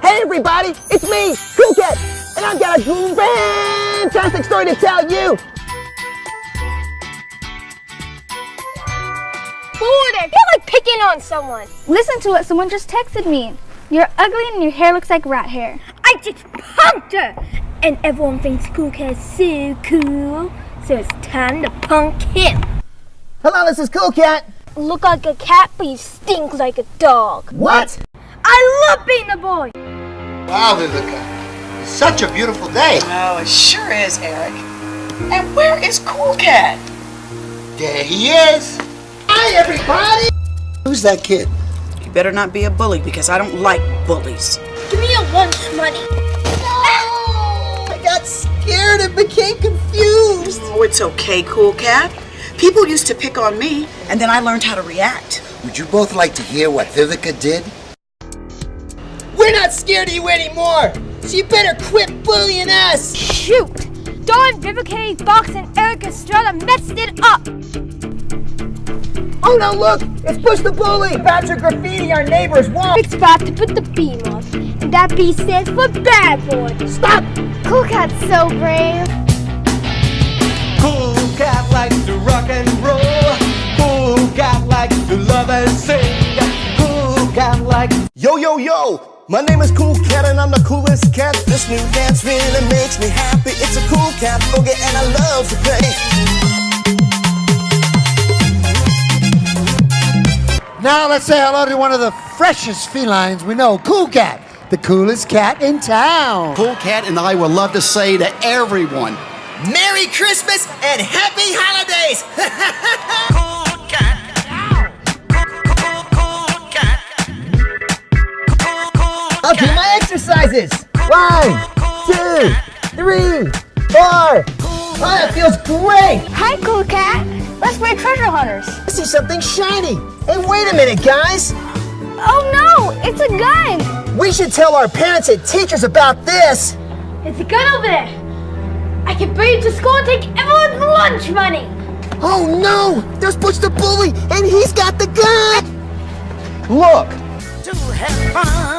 Hey everybody, it's me, Cool Cat, and I've got a fantastic story to tell you. Lord, I feel like picking on someone. Listen to what someone just texted me. You're ugly and your hair looks like rat hair. I just punked her! And everyone thinks Cool Cat's so cool, so it's time to punk him. Hello, this is Cool Cat. Look like a cat, but you stink like a dog. What? I love being a boy. Wow, Vivica. It's such a beautiful day. Oh, it sure is, Eric. And where is Cool Cat? There he is. Hi, everybody. Who's that kid? You better not be a bully because I don't like bullies. Give me your lunch money. I got scared and became confused. Oh, it's okay, Cool Cat. People used to pick on me, and then I learned how to react. Would you both like to hear what Vivica did? We're not scared of you anymore, so you better quit bullying us. Shoot! Dawn, Vivica, Fox, and Eric Estrella messed it up. Oh no, look, it's Push the Bully. Patrick graffiti our neighbor's wall. Rick's about to put the B on, and that B stands for bad boy. Stop! Cool Cat's so brave. Cool Cat likes to rock and roll. Cool Cat likes to love and sing. Cool Cat likes... Yo, yo, yo! My name is Cool Cat and I'm the coolest cat. This new dance really makes me happy. It's a cool cat boogie and I love to play. Now let's say hello to one of the freshest felines we know, Cool Cat, the coolest cat in town. Cool Cat and I would love to say to everyone, Merry Christmas and Happy Holidays! Cool Cat. I'll do my exercises. 1, 2, 3, 4. Oh, that feels great. Hi, Cool Cat. Let's play treasure hunters. I see something shiny. Hey, wait a minute, guys. Oh no, it's a gun. We should tell our parents and teachers about this. It's a gun over there. I can bring it to school and take everyone's lunch money. Oh no, there's Butch the Bully, and he's got the gun. Look! To have fun.